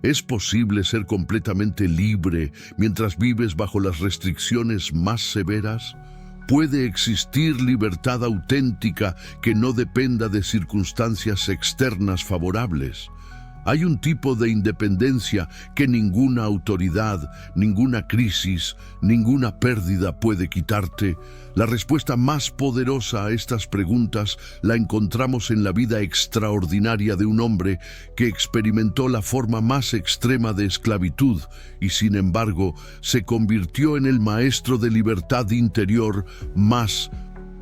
¿Es posible ser completamente libre mientras vives bajo las restricciones más severas? ¿Puede existir libertad auténtica que no dependa de circunstancias externas favorables? Hay un tipo de independencia que ninguna autoridad, ninguna crisis, ninguna pérdida puede quitarte. La respuesta más poderosa a estas preguntas la encontramos en la vida extraordinaria de un hombre que experimentó la forma más extrema de esclavitud y, sin embargo, se convirtió en el maestro de libertad interior más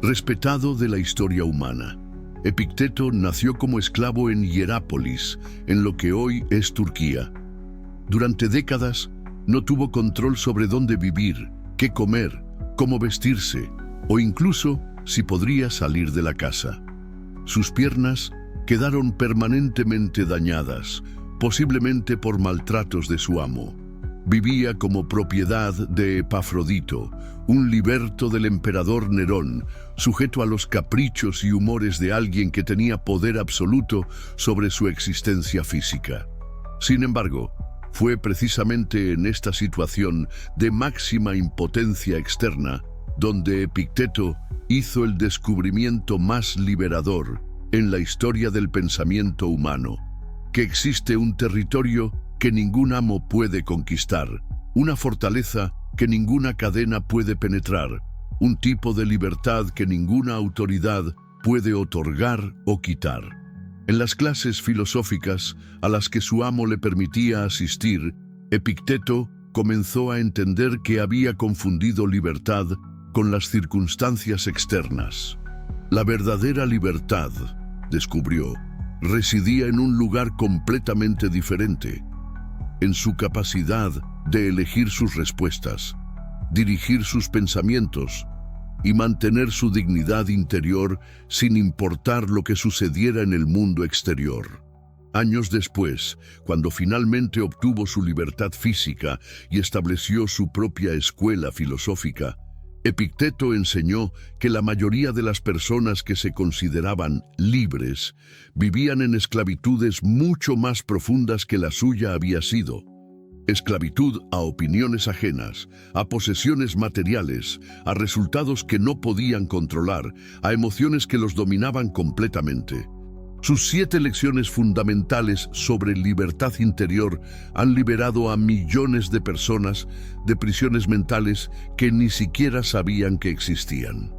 respetado de la historia humana. Epicteto nació como esclavo en Hierápolis, en lo que hoy es Turquía. Durante décadas no tuvo control sobre dónde vivir, qué comer, cómo vestirse o incluso si podría salir de la casa. Sus piernas quedaron permanentemente dañadas, posiblemente por maltratos de su amo. Vivía como propiedad de Epafrodito, un liberto del emperador Nerón, sujeto a los caprichos y humores de alguien que tenía poder absoluto sobre su existencia física. Sin embargo, fue precisamente en esta situación de máxima impotencia externa donde Epicteto hizo el descubrimiento más liberador en la historia del pensamiento humano, que existe un territorio que ningún amo puede conquistar, una fortaleza que ninguna cadena puede penetrar, un tipo de libertad que ninguna autoridad puede otorgar o quitar. En las clases filosóficas a las que su amo le permitía asistir, Epicteto comenzó a entender que había confundido libertad con las circunstancias externas. La verdadera libertad, descubrió, residía en un lugar completamente diferente, en su capacidad de elegir sus respuestas, dirigir sus pensamientos y mantener su dignidad interior sin importar lo que sucediera en el mundo exterior. Años después, cuando finalmente obtuvo su libertad física y estableció su propia escuela filosófica, Epicteto enseñó que la mayoría de las personas que se consideraban libres vivían en esclavitudes mucho más profundas que la suya había sido. Esclavitud a opiniones ajenas, a posesiones materiales, a resultados que no podían controlar, a emociones que los dominaban completamente. Sus 7 lecciones fundamentales sobre libertad interior han liberado a millones de personas de prisiones mentales que ni siquiera sabían que existían.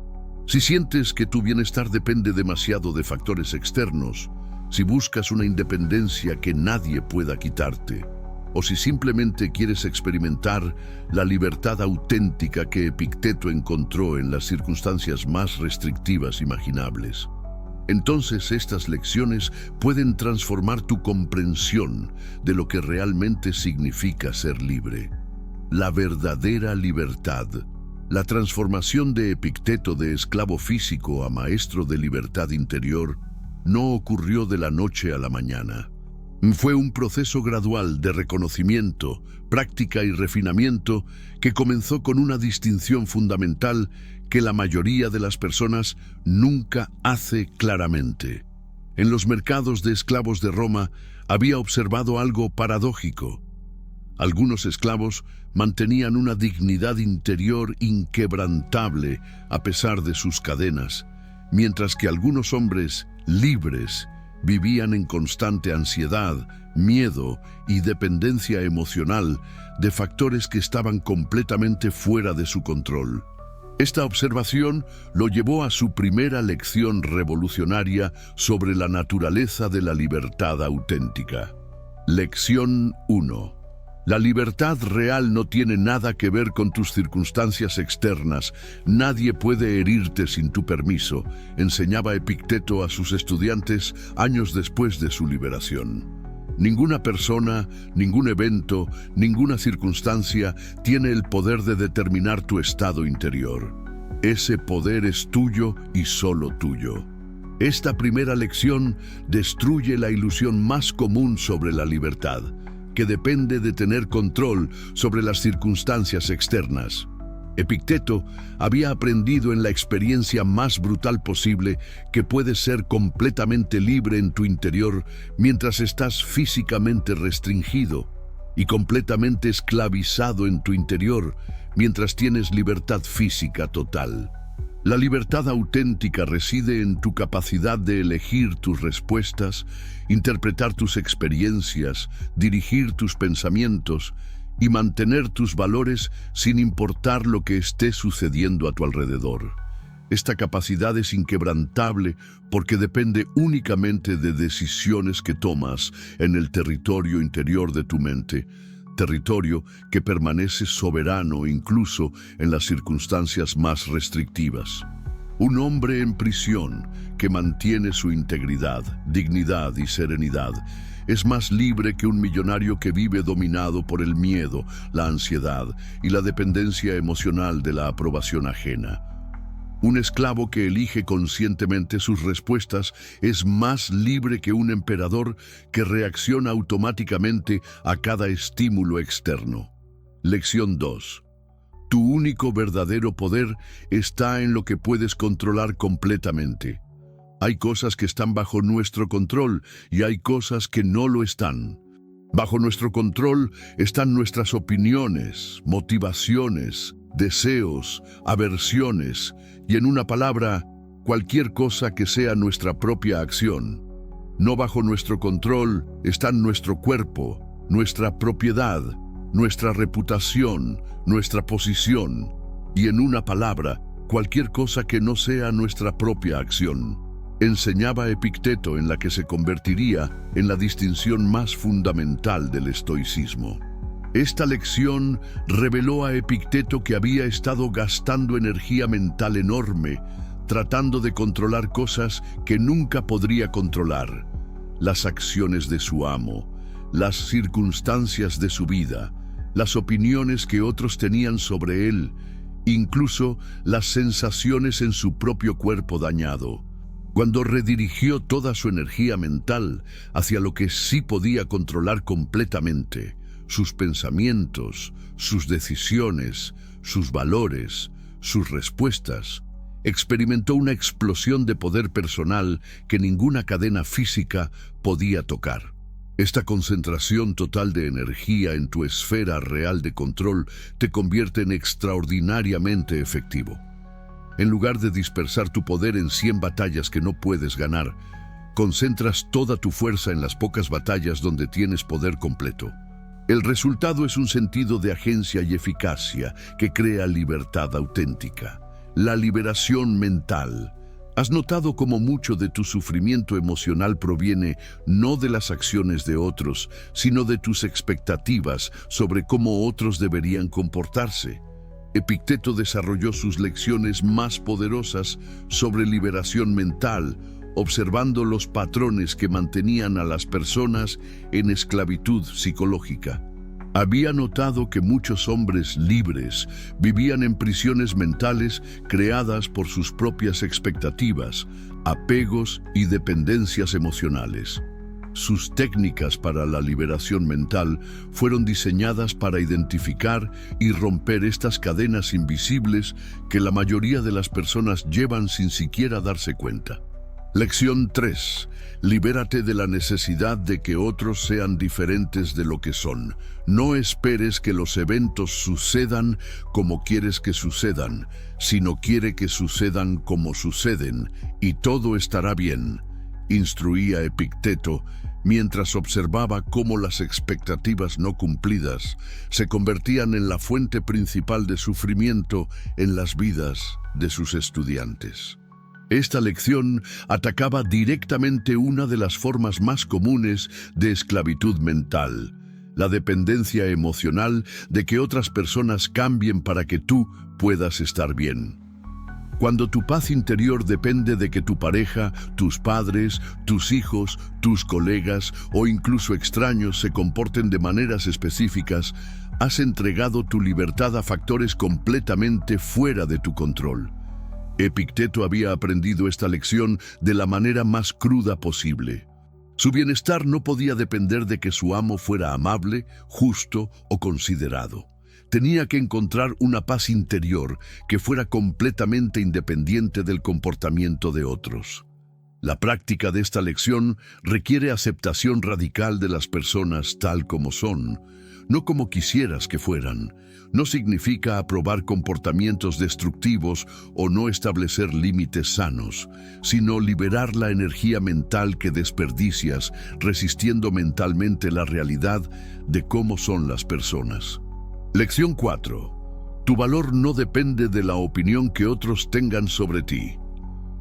Si sientes que tu bienestar depende demasiado de factores externos, si buscas una independencia que nadie pueda quitarte, o si simplemente quieres experimentar la libertad auténtica que Epicteto encontró en las circunstancias más restrictivas imaginables, entonces estas lecciones pueden transformar tu comprensión de lo que realmente significa ser libre. La verdadera libertad. La transformación de Epicteto de esclavo físico a maestro de libertad interior no ocurrió de la noche a la mañana. Fue un proceso gradual de reconocimiento, práctica y refinamiento que comenzó con una distinción fundamental que la mayoría de las personas nunca hace claramente. En los mercados de esclavos de Roma había observado algo paradójico. Algunos esclavos mantenían una dignidad interior inquebrantable a pesar de sus cadenas, mientras que algunos hombres libres vivían en constante ansiedad, miedo y dependencia emocional de factores que estaban completamente fuera de su control. Esta observación lo llevó a su primera lección revolucionaria sobre la naturaleza de la libertad auténtica. Lección 1. La libertad real no tiene nada que ver con tus circunstancias externas. Nadie puede herirte sin tu permiso, enseñaba Epicteto a sus estudiantes años después de su liberación. Ninguna persona, ningún evento, ninguna circunstancia tiene el poder de determinar tu estado interior. Ese poder es tuyo y solo tuyo. Esta primera lección destruye la ilusión más común sobre la libertad, que depende de tener control sobre las circunstancias externas. Epicteto había aprendido en la experiencia más brutal posible que puedes ser completamente libre en tu interior mientras estás físicamente restringido y completamente esclavizado en tu interior mientras tienes libertad física total. La libertad auténtica reside en tu capacidad de elegir tus respuestas, interpretar tus experiencias, dirigir tus pensamientos y mantener tus valores sin importar lo que esté sucediendo a tu alrededor. Esta capacidad es inquebrantable porque depende únicamente de decisiones que tomas en el territorio interior de tu mente, territorio que permanece soberano incluso en las circunstancias más restrictivas. Un hombre en prisión que mantiene su integridad, dignidad y serenidad es más libre que un millonario que vive dominado por el miedo, la ansiedad y la dependencia emocional de la aprobación ajena. Un esclavo que elige conscientemente sus respuestas es más libre que un emperador que reacciona automáticamente a cada estímulo externo. Lección 2. Tu único verdadero poder está en lo que puedes controlar completamente. Hay cosas que están bajo nuestro control y hay cosas que no lo están. Bajo nuestro control están nuestras opiniones, motivaciones, deseos, aversiones y, en una palabra, cualquier cosa que sea nuestra propia acción. No bajo nuestro control están nuestro cuerpo, nuestra propiedad, nuestra reputación, nuestra posición y, en una palabra, cualquier cosa que no sea nuestra propia acción. Enseñaba Epicteto, en la que se convertiría en la distinción más fundamental del estoicismo. Esta lección reveló a Epicteto que había estado gastando energía mental enorme, tratando de controlar cosas que nunca podría controlar: las acciones de su amo, las circunstancias de su vida, las opiniones que otros tenían sobre él, incluso las sensaciones en su propio cuerpo dañado. Cuando redirigió toda su energía mental hacia lo que sí podía controlar completamente, sus pensamientos, sus decisiones, sus valores, sus respuestas, experimentó una explosión de poder personal que ninguna cadena física podía tocar. Esta concentración total de energía en tu esfera real de control te convierte en extraordinariamente efectivo. En lugar de dispersar tu poder en 100 batallas que no puedes ganar, concentras toda tu fuerza en las pocas batallas donde tienes poder completo. El resultado es un sentido de agencia y eficacia que crea libertad auténtica. La liberación mental. ¿Has notado cómo mucho de tu sufrimiento emocional proviene no de las acciones de otros, sino de tus expectativas sobre cómo otros deberían comportarse? Epicteto desarrolló sus lecciones más poderosas sobre liberación mental, observando los patrones que mantenían a las personas en esclavitud psicológica. Había notado que muchos hombres libres vivían en prisiones mentales creadas por sus propias expectativas, apegos y dependencias emocionales. Sus técnicas para la liberación mental fueron diseñadas para identificar y romper estas cadenas invisibles que la mayoría de las personas llevan sin siquiera darse cuenta. Lección 3. Libérate de la necesidad de que otros sean diferentes de lo que son. No esperes que los eventos sucedan como quieres que sucedan, sino quiere que sucedan como suceden, y todo estará bien, instruía Epicteto, mientras observaba cómo las expectativas no cumplidas se convertían en la fuente principal de sufrimiento en las vidas de sus estudiantes. Esta lección atacaba directamente una de las formas más comunes de esclavitud mental: la dependencia emocional de que otras personas cambien para que tú puedas estar bien. Cuando tu paz interior depende de que tu pareja, tus padres, tus hijos, tus colegas o incluso extraños se comporten de maneras específicas, has entregado tu libertad a factores completamente fuera de tu control. Epicteto había aprendido esta lección de la manera más cruda posible. Su bienestar no podía depender de que su amo fuera amable, justo o considerado. Tenía que encontrar una paz interior que fuera completamente independiente del comportamiento de otros. La práctica de esta lección requiere aceptación radical de las personas tal como son, no como quisieras que fueran. No significa aprobar comportamientos destructivos o no establecer límites sanos, sino liberar la energía mental que desperdicias resistiendo mentalmente la realidad de cómo son las personas. Lección 4. Tu valor no depende de la opinión que otros tengan sobre ti.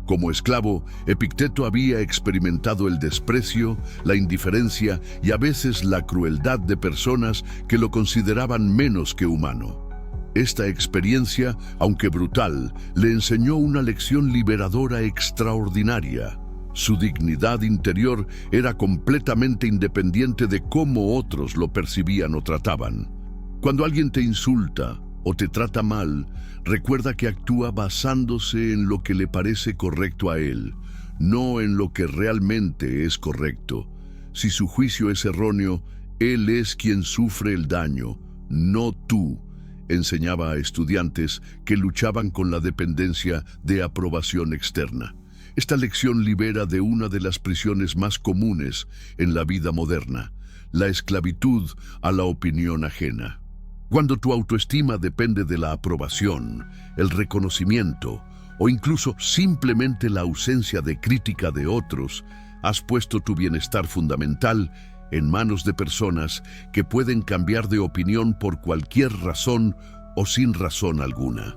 Como esclavo, Epicteto había experimentado el desprecio, la indiferencia y a veces la crueldad de personas que lo consideraban menos que humano. Esta experiencia, aunque brutal, le enseñó una lección liberadora extraordinaria. Su dignidad interior era completamente independiente de cómo otros lo percibían o trataban. Cuando alguien te insulta o te trata mal, recuerda que actúa basándose en lo que le parece correcto a él, no en lo que realmente es correcto. Si su juicio es erróneo, él es quien sufre el daño, no tú. Enseñaba a estudiantes que luchaban con la dependencia de aprobación externa. Esta lección libera de una de las prisiones más comunes en la vida moderna, la esclavitud a la opinión ajena. Cuando tu autoestima depende de la aprobación, el reconocimiento o incluso simplemente la ausencia de crítica de otros, has puesto tu bienestar fundamental en manos de personas que pueden cambiar de opinión por cualquier razón o sin razón alguna.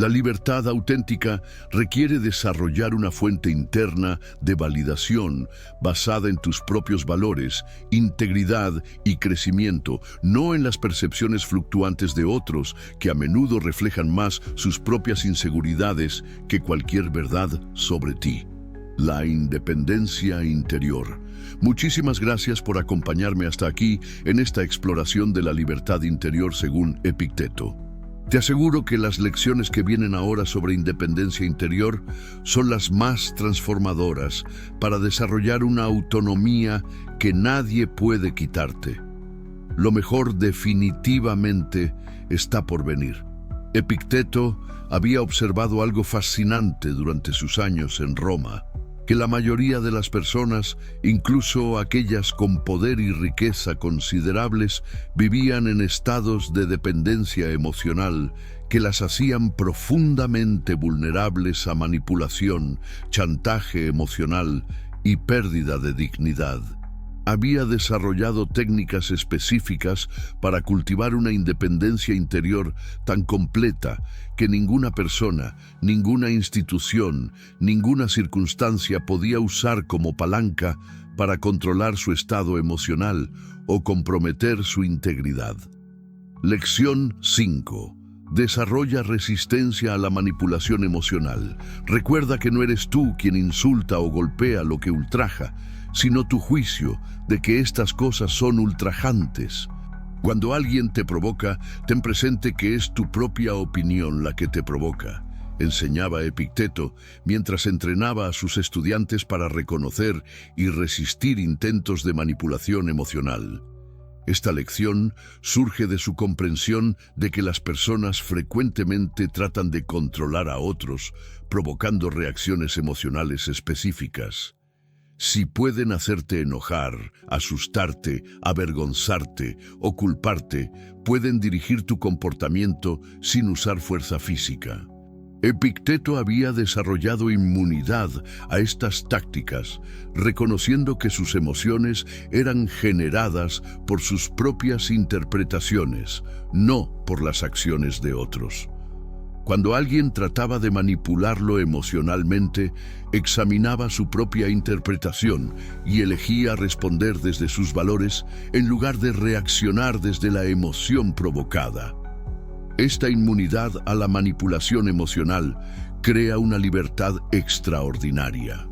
La libertad auténtica requiere desarrollar una fuente interna de validación basada en tus propios valores, integridad y crecimiento, no en las percepciones fluctuantes de otros que a menudo reflejan más sus propias inseguridades que cualquier verdad sobre ti. La independencia interior. Muchísimas gracias por acompañarme hasta aquí en esta exploración de la libertad interior según Epicteto. Te aseguro que las lecciones que vienen ahora sobre independencia interior son las más transformadoras para desarrollar una autonomía que nadie puede quitarte. Lo mejor definitivamente está por venir. Epicteto había observado algo fascinante durante sus años en Roma, que la mayoría de las personas, incluso aquellas con poder y riqueza considerables, vivían en estados de dependencia emocional que las hacían profundamente vulnerables a manipulación, chantaje emocional y pérdida de dignidad. Había desarrollado técnicas específicas para cultivar una independencia interior tan completa que ninguna persona, ninguna institución, ninguna circunstancia podía usar como palanca para controlar su estado emocional o comprometer su integridad. Lección 5. Desarrolla resistencia a la manipulación emocional. Recuerda que no eres tú quien insulta o golpea lo que ultraja, sino tu juicio de que estas cosas son ultrajantes. Cuando alguien te provoca, ten presente que es tu propia opinión la que te provoca, enseñaba Epicteto mientras entrenaba a sus estudiantes para reconocer y resistir intentos de manipulación emocional. Esta lección surge de su comprensión de que las personas frecuentemente tratan de controlar a otros, provocando reacciones emocionales específicas. Si pueden hacerte enojar, asustarte, avergonzarte o culparte, pueden dirigir tu comportamiento sin usar fuerza física. Epicteto había desarrollado inmunidad a estas tácticas, reconociendo que sus emociones eran generadas por sus propias interpretaciones, no por las acciones de otros. Cuando alguien trataba de manipularlo emocionalmente, examinaba su propia interpretación y elegía responder desde sus valores en lugar de reaccionar desde la emoción provocada. Esta inmunidad a la manipulación emocional crea una libertad extraordinaria.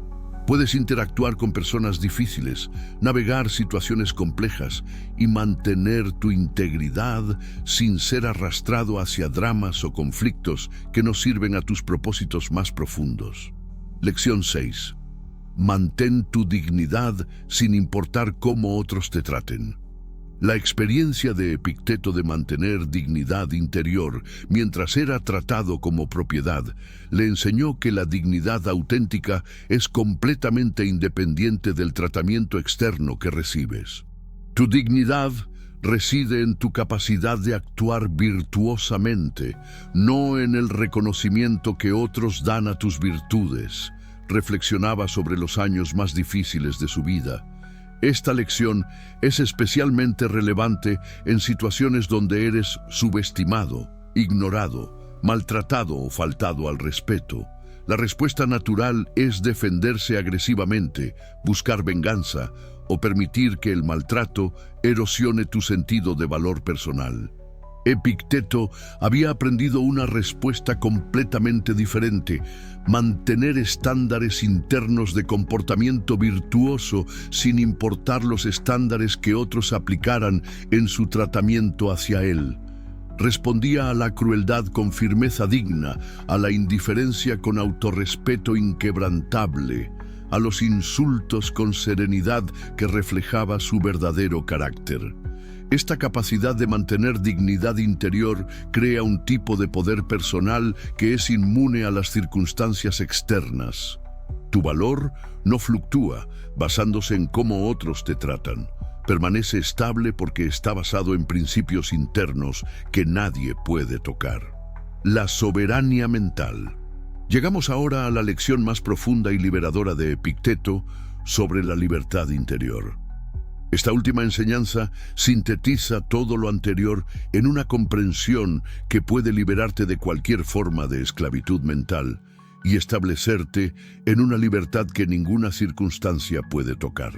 Puedes interactuar con personas difíciles, navegar situaciones complejas y mantener tu integridad sin ser arrastrado hacia dramas o conflictos que no sirven a tus propósitos más profundos. Lección 6. Mantén tu dignidad sin importar cómo otros te traten. La experiencia de Epicteto de mantener dignidad interior mientras era tratado como propiedad le enseñó que la dignidad auténtica es completamente independiente del tratamiento externo que recibes. Tu dignidad reside en tu capacidad de actuar virtuosamente, no en el reconocimiento que otros dan a tus virtudes. Reflexionaba sobre los años más difíciles de su vida. Esta lección es especialmente relevante en situaciones donde eres subestimado, ignorado, maltratado o faltado al respeto. La respuesta natural es defenderse agresivamente, buscar venganza o permitir que el maltrato erosione tu sentido de valor personal. Epicteto había aprendido una respuesta completamente diferente: mantener estándares internos de comportamiento virtuoso sin importar los estándares que otros aplicaran en su tratamiento hacia él. Respondía a la crueldad con firmeza digna, a la indiferencia con autorrespeto inquebrantable, a los insultos con serenidad que reflejaba su verdadero carácter. Esta capacidad de mantener dignidad interior crea un tipo de poder personal que es inmune a las circunstancias externas. Tu valor no fluctúa basándose en cómo otros te tratan. Permanece estable porque está basado en principios internos que nadie puede tocar. La soberanía mental. Llegamos ahora a la lección más profunda y liberadora de Epicteto sobre la libertad interior. Esta última enseñanza sintetiza todo lo anterior en una comprensión que puede liberarte de cualquier forma de esclavitud mental y establecerte en una libertad que ninguna circunstancia puede tocar.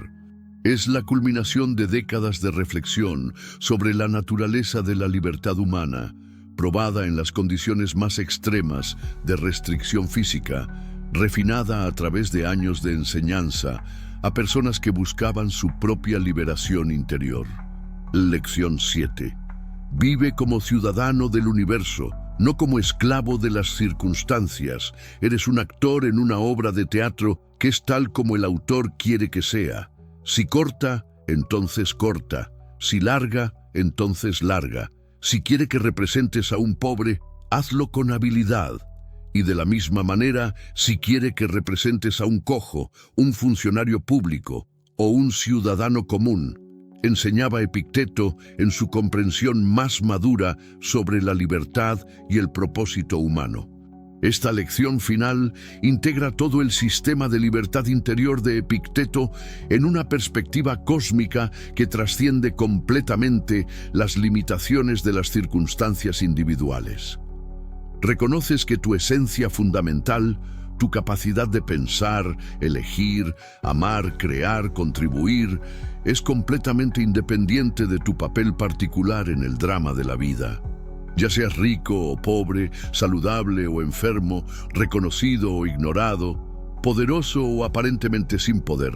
Es la culminación de décadas de reflexión sobre la naturaleza de la libertad humana, probada en las condiciones más extremas de restricción física, refinada a través de años de enseñanza a personas que buscaban su propia liberación interior. Lección 7. Vive como ciudadano del universo, no como esclavo de las circunstancias. Eres un actor en una obra de teatro que es tal como el autor quiere que sea. Si corta, entonces corta. Si larga, entonces larga. Si quiere que representes a un pobre, hazlo con habilidad. Y de la misma manera, si quiere que representes a un cojo, un funcionario público o un ciudadano común, enseñaba Epicteto en su comprensión más madura sobre la libertad y el propósito humano. Esta lección final integra todo el sistema de libertad interior de Epicteto en una perspectiva cósmica que trasciende completamente las limitaciones de las circunstancias individuales. Reconoces que tu esencia fundamental, tu capacidad de pensar, elegir, amar, crear, contribuir, es completamente independiente de tu papel particular en el drama de la vida. Ya seas rico o pobre, saludable o enfermo, reconocido o ignorado, poderoso o aparentemente sin poder,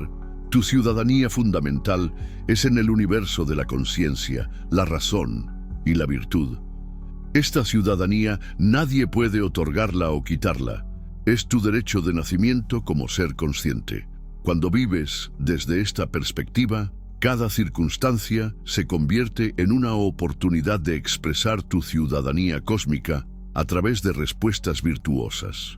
tu ciudadanía fundamental es en el universo de la conciencia, la razón y la virtud. Esta ciudadanía nadie puede otorgarla o quitarla. Es tu derecho de nacimiento como ser consciente. Cuando vives desde esta perspectiva, cada circunstancia se convierte en una oportunidad de expresar tu ciudadanía cósmica a través de respuestas virtuosas.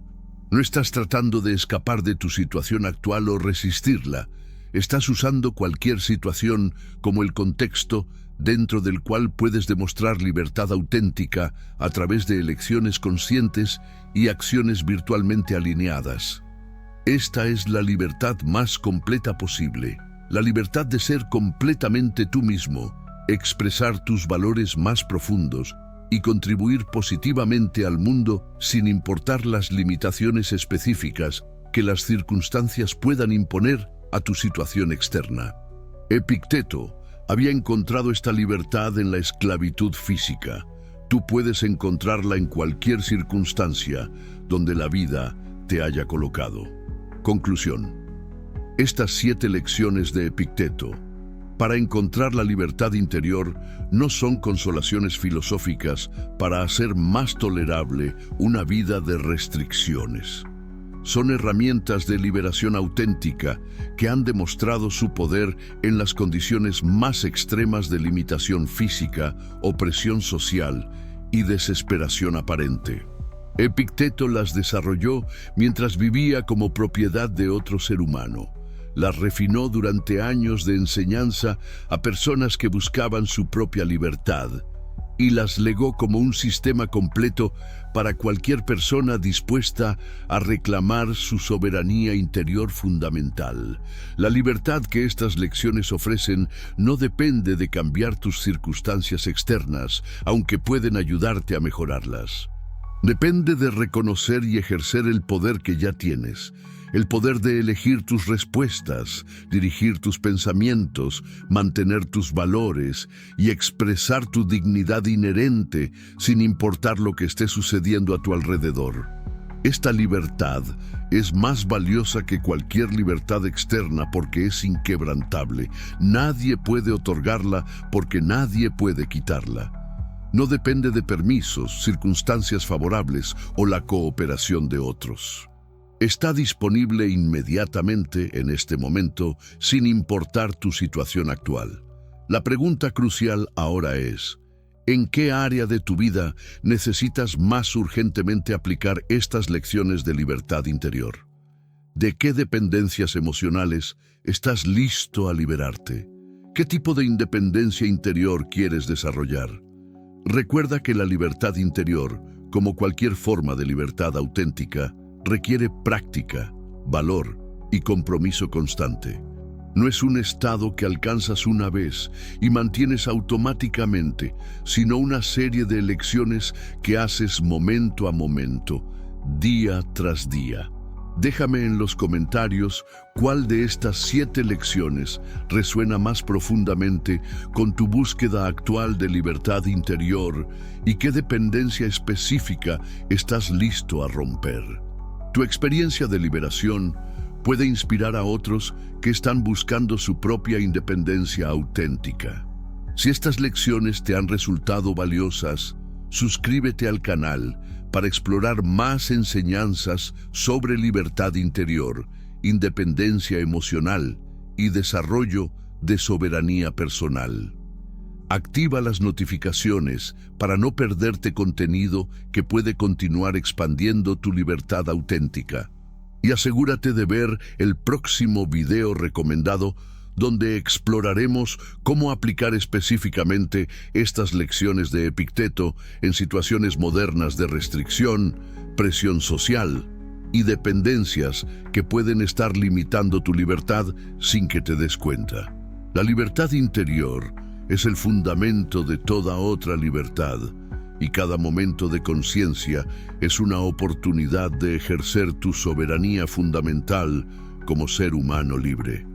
No estás tratando de escapar de tu situación actual o resistirla. Estás usando cualquier situación como el contexto dentro del cual puedes demostrar libertad auténtica a través de elecciones conscientes y acciones virtualmente alineadas. Esta es la libertad más completa posible, la libertad de ser completamente tú mismo, expresar tus valores más profundos y contribuir positivamente al mundo sin importar las limitaciones específicas que las circunstancias puedan imponer a tu situación externa. Epicteto había encontrado esta libertad en la esclavitud física. Tú puedes encontrarla en cualquier circunstancia donde la vida te haya colocado. Conclusión. Estas 7 lecciones de Epicteto para encontrar la libertad interior no son consolaciones filosóficas para hacer más tolerable una vida de restricciones. son herramientas de liberación auténtica que han demostrado su poder en las condiciones más extremas de limitación física, opresión social y desesperación aparente. Epicteto las desarrolló mientras vivía como propiedad de otro ser humano. Las refinó durante años de enseñanza a personas que buscaban su propia libertad y las legó como un sistema completo para cualquier persona dispuesta a reclamar su soberanía interior fundamental. La libertad que estas lecciones ofrecen no depende de cambiar tus circunstancias externas, aunque pueden ayudarte a mejorarlas. Depende de reconocer y ejercer el poder que ya tienes. El poder de elegir tus respuestas, dirigir tus pensamientos, mantener tus valores y expresar tu dignidad inherente sin importar lo que esté sucediendo a tu alrededor. Esta libertad es más valiosa que cualquier libertad externa porque es inquebrantable. Nadie puede otorgarla porque nadie puede quitarla. No depende de permisos, circunstancias favorables o la cooperación de otros. Está disponible inmediatamente en este momento, sin importar tu situación actual. La pregunta crucial ahora es, ¿en qué área de tu vida necesitas más urgentemente aplicar estas lecciones de libertad interior? ¿De qué dependencias emocionales estás listo a liberarte? ¿Qué tipo de independencia interior quieres desarrollar? Recuerda que la libertad interior, como cualquier forma de libertad auténtica, requiere práctica, valor y compromiso constante. No es un estado que alcanzas una vez y mantienes automáticamente, sino una serie de elecciones que haces momento a momento, día tras día. Déjame en los comentarios cuál de estas 7 lecciones resuena más profundamente con tu búsqueda actual de libertad interior y qué dependencia específica estás listo a romper. Tu experiencia de liberación puede inspirar a otros que están buscando su propia independencia auténtica. Si estas lecciones te han resultado valiosas, suscríbete al canal para explorar más enseñanzas sobre libertad interior, independencia emocional y desarrollo de soberanía personal. Activa las notificaciones para no perderte contenido que puede continuar expandiendo tu libertad auténtica. Y asegúrate de ver el próximo video recomendado donde exploraremos cómo aplicar específicamente estas lecciones de Epicteto en situaciones modernas de restricción, presión social y dependencias que pueden estar limitando tu libertad sin que te des cuenta. La libertad interior es el fundamento de toda otra libertad, y cada momento de conciencia es una oportunidad de ejercer tu soberanía fundamental como ser humano libre.